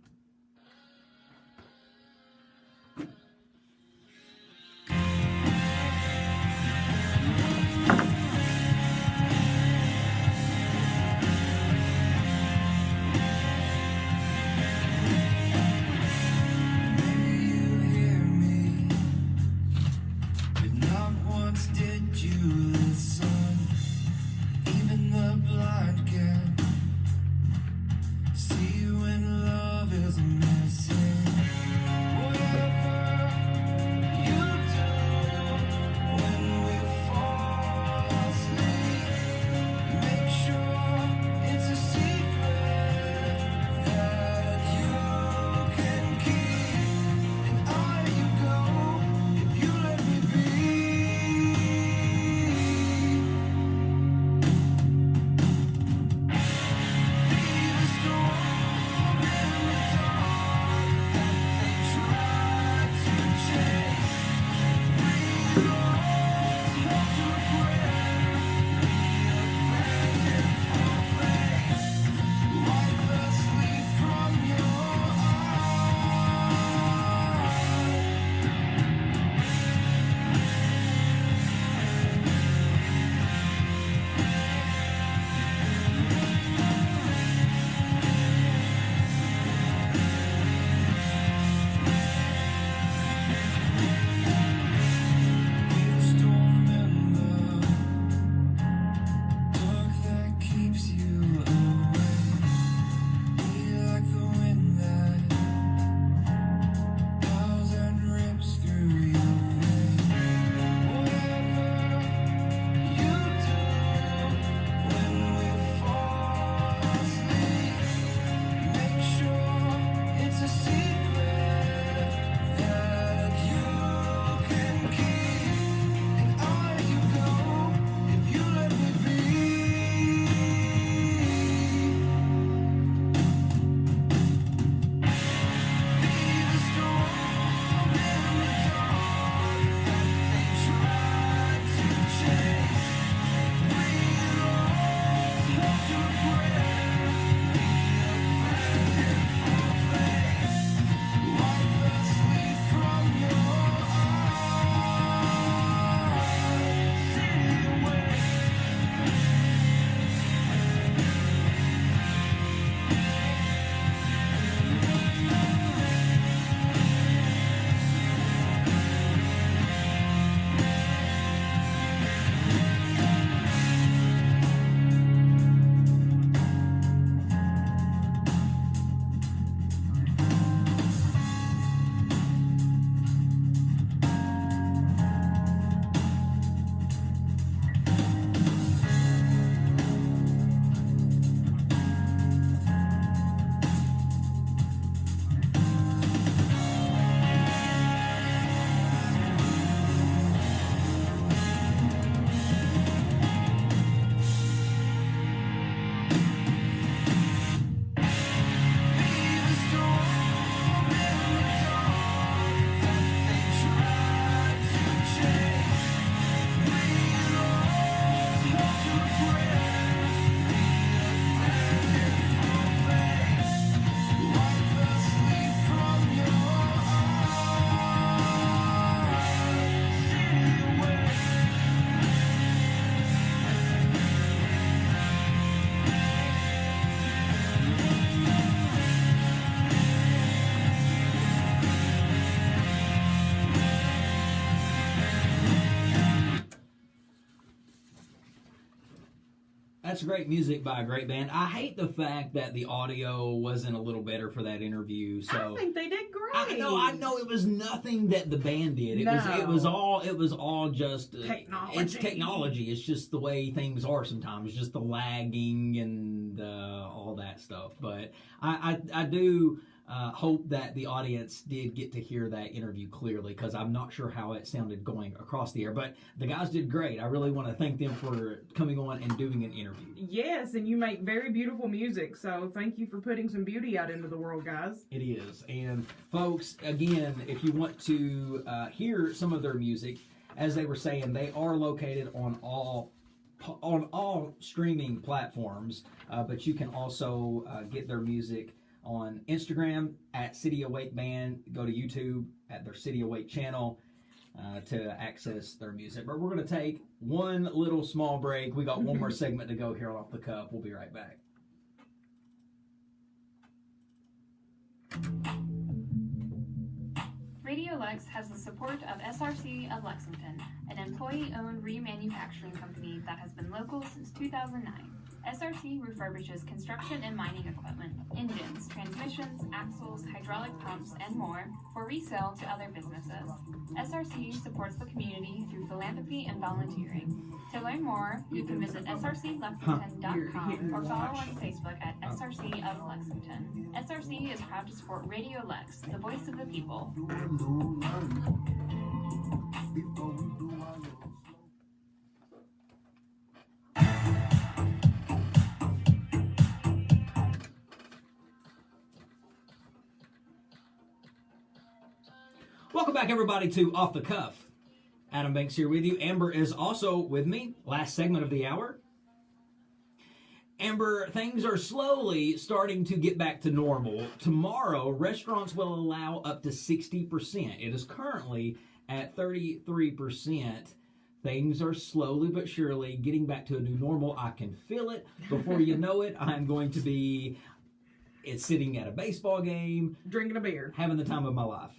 That's great music by a great band. I hate the fact that the audio wasn't a little better for that interview. So I think they did great. I know it was nothing that the band did. It was all just technology. It's technology. It's just the way things are sometimes. It's just the lagging and all that stuff. But I do hope that the audience did get to hear that interview clearly, because I'm not sure how it sounded going across the air. But the guys did great. I really want to thank them for coming on and doing an interview. Yes, and you make very beautiful music, so thank you for putting some beauty out into the world, guys. It is. And folks, again, if you want to hear some of their music, as they were saying, they are located on all on all streaming platforms, but you can also get their music on Instagram at City Awake Band. Go to YouTube at their City Awake channel to access their music. But we're going to take one little small break. We got one more segment to go here on Off the Cuff. We'll be right back. Radio Lex has the support of SRC of Lexington, an employee-owned remanufacturing company that has been local since 2009. SRC refurbishes construction and mining equipment, engines, transmissions, axles, hydraulic pumps, and more for resale to other businesses. SRC supports the community through philanthropy and volunteering. To learn more, you can visit srclexington.com or follow on Facebook at SRC of Lexington. SRC is proud to support Radio Lex, the voice of the people. Welcome back, everybody, to Off the Cuff. Adam Banks here with you. Amber is also with me. Last segment of the hour. Amber, things are slowly starting to get back to normal. Tomorrow, restaurants will allow up to 60%. It is currently at 33%. Things are slowly but surely getting back to a new normal. I can feel it. Before you know it, I'm going to be sitting at a baseball game. Drinking a beer. Having the time of my life.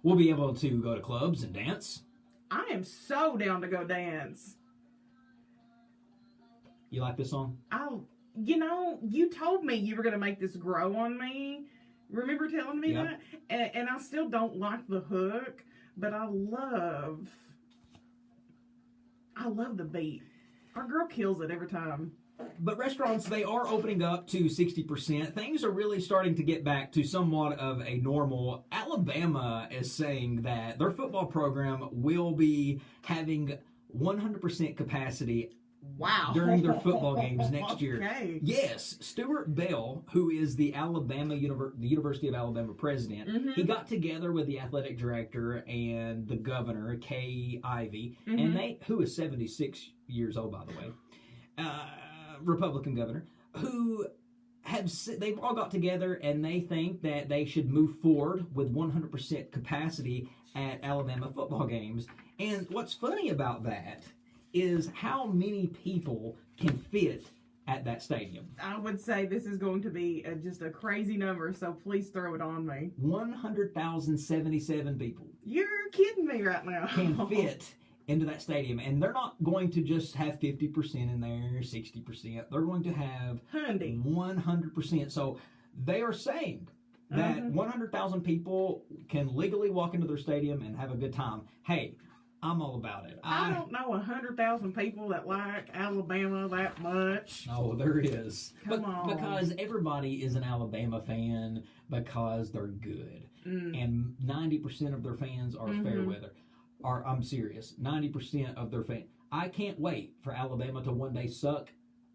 We'll be able to go to clubs and dance. I am so down to go dance. You like this song? You told me you were going to make this grow on me. Remember telling me that? And I still don't like the hook, but I love the beat. Our girl kills it every time. But restaurants, they are opening up to 60%. Things are really starting to get back to somewhat of a normal. Alabama is saying that their football program will be having 100% capacity during their football games next year. Okay. Yes, Stuart Bell, who is the University of Alabama president, he got together with the athletic director and the governor, Kay Ivey, and who is 76 years old, by the way. Republican governor, they've all got together and they think that they should move forward with 100% capacity at Alabama football games. And what's funny about that is how many people can fit at that stadium. I would say this is going to be just a crazy number, so please throw it on me. 100,077 people. You're kidding me right now. Can fit into that stadium, and they're not going to just have 50% in there, 60%. They're going to have 100%. So they are saying that 100,000 people can legally walk into their stadium and have a good time. Hey, I'm all about it. I don't know 100,000 people that like Alabama that much. Oh, there is. Come on. Because everybody is an Alabama fan because they're good. And 90% of their fans are fair weather. I'm serious. 90% of their fans. I can't wait for Alabama to one day suck,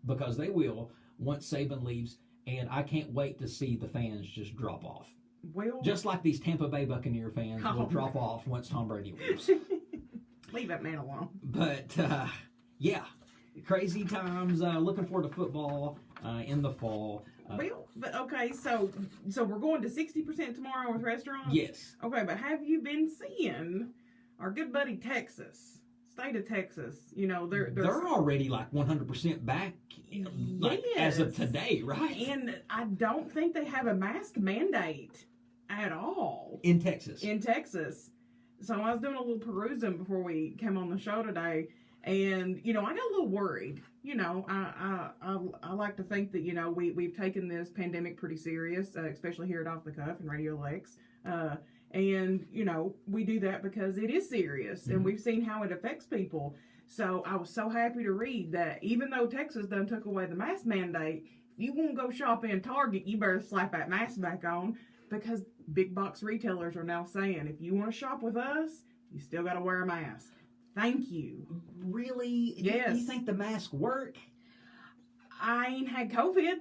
because they will once Saban leaves, and I can't wait to see the fans just drop off. Well, just like these Tampa Bay Buccaneer fans will drop off once Tom Brady leaves. Leave that man alone. But, yeah, crazy times. Looking forward to football in the fall. So we're going to 60% tomorrow with restaurants? Yes. Okay, but have you been seeing our good buddy Texas, state of Texas? They're already like 100% back, as of today, right? And I don't think they have a mask mandate at all in Texas. So I was doing a little perusing before we came on the show today, and I got a little worried. I like to think that we've taken this pandemic pretty serious, especially here at Off the Cuff and Radio Lex. And, we do that because it is serious, and we've seen how it affects people. So I was so happy to read that even though Texas done took away the mask mandate, if you want to go shop in Target, you better slap that mask back on, because big box retailers are now saying, if you want to shop with us, you still got to wear a mask. Thank you. Really? Yes. Do you think the mask work? I ain't had COVID.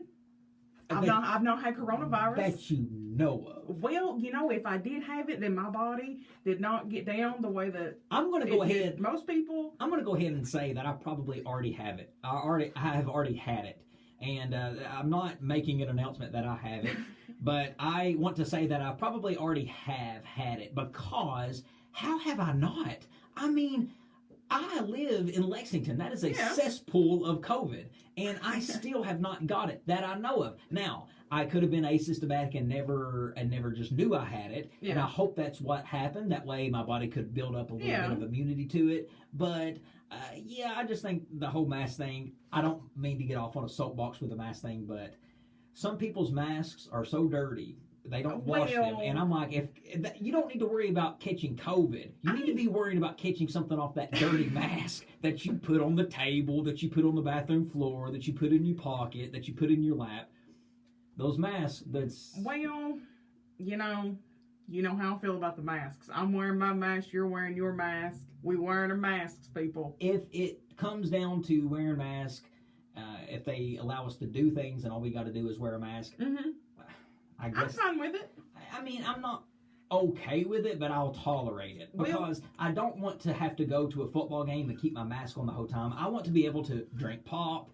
I've not had coronavirus. That you know of. Well, if I did have it, then my body did not get down the way that I'm going to go ahead. Most people. I'm going to go ahead and say that I probably already have it. I have already had it. And I'm not making an announcement that I have it, but I want to say that I probably already have had it, because how have I not? I mean, I live in Lexington. That is a cesspool of COVID, and I still have not got it that I know of. Now, I could have been asymptomatic and never just knew I had it, and I hope that's what happened. That way my body could build up a little bit of immunity to it. But I just think the whole mask thing, I don't mean to get off on a soapbox with the mask thing, but some people's masks are so dirty, they don't wash them. And I'm like, if you don't need to worry about catching COVID. You need to be worried about catching something off that dirty mask that you put on the table, that you put on the bathroom floor, that you put in your pocket, that you put in your lap. Those masks, that's... Well, you know how I feel about the masks. I'm wearing my mask, you're wearing your mask. We wearing our masks, people. If it comes down to wearing a mask, if they allow us to do things and all we got to do is wear a mask, I guess... I'm fine with it. I mean, I'm not okay with it, but I'll tolerate it. Because I don't want to have to go to a football game and keep my mask on the whole time. I want to be able to drink pop,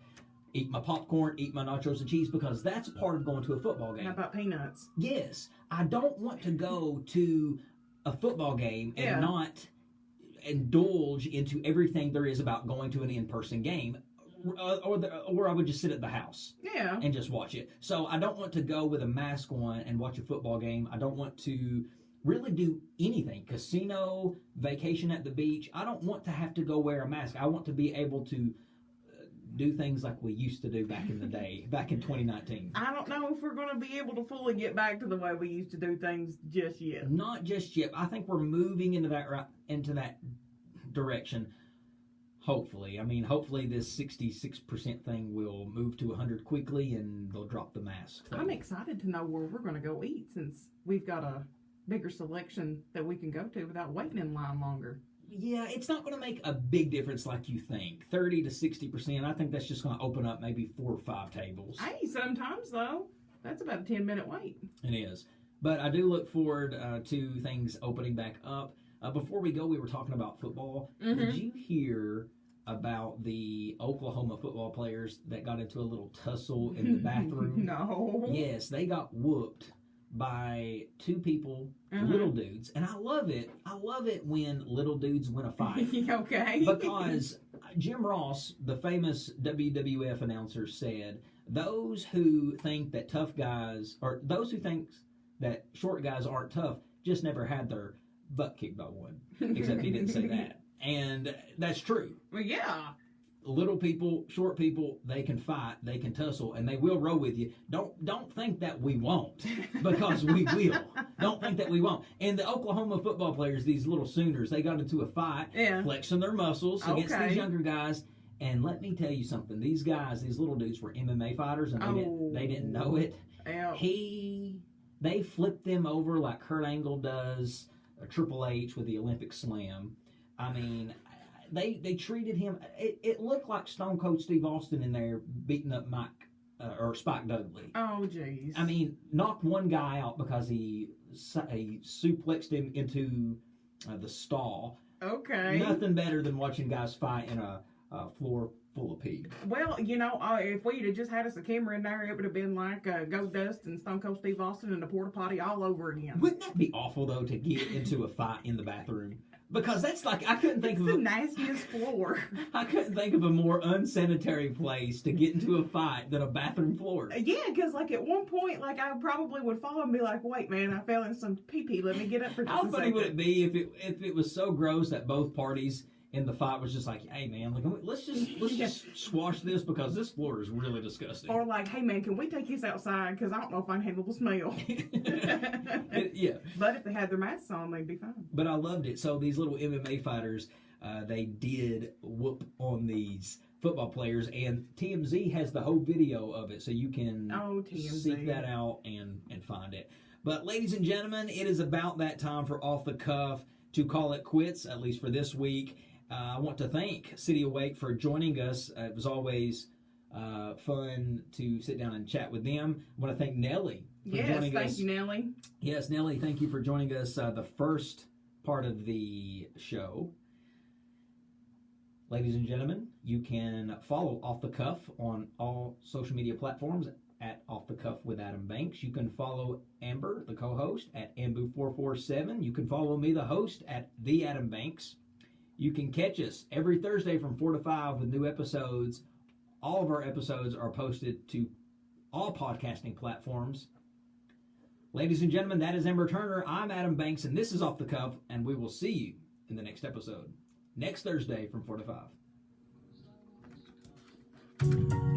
eat my popcorn, eat my nachos and cheese, because that's a part of going to a football game. How about peanuts? Yes. I don't want to go to a football game and not indulge into everything there is about going to an in-person game, or I would just sit at the house and just watch it. So I don't want to go with a mask on and watch a football game. I don't want to really do anything. Casino, vacation at the beach. I don't want to have to go wear a mask. I want to be able to do things like we used to do back in the day, back in 2019. I don't know if we're going to be able to fully get back to the way we used to do things just yet. Not just yet. I think we're moving into that direction. Hopefully. I mean, hopefully this 66% thing will move to 100 quickly and they'll drop the mask thing. I'm excited to know where we're going to go eat, since we've got a bigger selection that we can go to without waiting in line longer. Yeah, it's not going to make a big difference like you think. 30 to 60%, I think that's just going to open up maybe 4 or 5 tables. Hey, sometimes, though, that's about a 10-minute wait. It is. But I do look forward to things opening back up. Before we go, we were talking about football. Did you hear about the Oklahoma football players that got into a little tussle in the bathroom? No. Yes, they got whooped by 2 people, little dudes, and I love it. I love it when little dudes win a fight. Okay. Because Jim Ross, the famous WWF announcer, said those who think that tough guys, or those who think that short guys aren't tough, just never had their butt kicked by one. Except he didn't say that. And that's true. Well, yeah. Little people, short people, they can fight, they can tussle, and they will roll with you. Don't think that we won't, because we will. Don't think that we won't. And the Oklahoma football players, these little Sooners, they got into a fight, flexing their muscles against these younger guys. And let me tell you something. These guys, these little dudes, were MMA fighters, and they didn't know it. They flipped them over like Kurt Angle does Triple H with the Olympic Slam. I mean, they treated him. It looked like Stone Cold Steve Austin in there beating up Spike Dudley. Oh, jeez. I mean, knocked one guy out because he suplexed him into the stall. Okay. Nothing better than watching guys fight in a floor full of pee. Well, if we'd have just had us a camera in there, it would have been like Gold Dust and Stone Cold Steve Austin and the porta potty all over again. Wouldn't that be awful, though, to get into a fight in the bathroom? Because that's like, I couldn't think of the nastiest floor. I couldn't think of a more unsanitary place to get into a fight than a bathroom floor. Yeah, because like at one point, like I probably would fall and be like, "Wait, man, I fell in some pee-pee. Let me get up for just a second." How funny would it be if it was so gross that both parties in the fight was just like, "Hey, man, let's just squash this because this floor is really disgusting." Or like, "Hey, man, can we take this outside? Because I don't know if I can handle the smell." Yeah. But if they had their masks on, they'd be fine. But I loved it. So these little MMA fighters, they did whoop on these football players, and TMZ has the whole video of it, so you can seek that out and find it. But ladies and gentlemen, it is about that time for Off the Cuff to call it quits, at least for this week. I want to thank City Awake for joining us. It was always fun to sit down and chat with them. I want to thank Nellie for joining us. Thank you, Nellie. Yes, Nellie, thank you for joining us the first part of the show. Ladies and gentlemen, you can follow Off the Cuff on all social media platforms at Off the Cuff with Adam Banks. You can follow Amber, the co-host, at Ambu447. You can follow me, the host, at The Adam Banks. You can catch us every Thursday from 4 to 5 with new episodes. All of our episodes are posted to all podcasting platforms. Ladies and gentlemen, that is Amber Turner. I'm Adam Banks, and this is Off the Cuff, and we will see you in the next episode. Next Thursday from 4 to 5.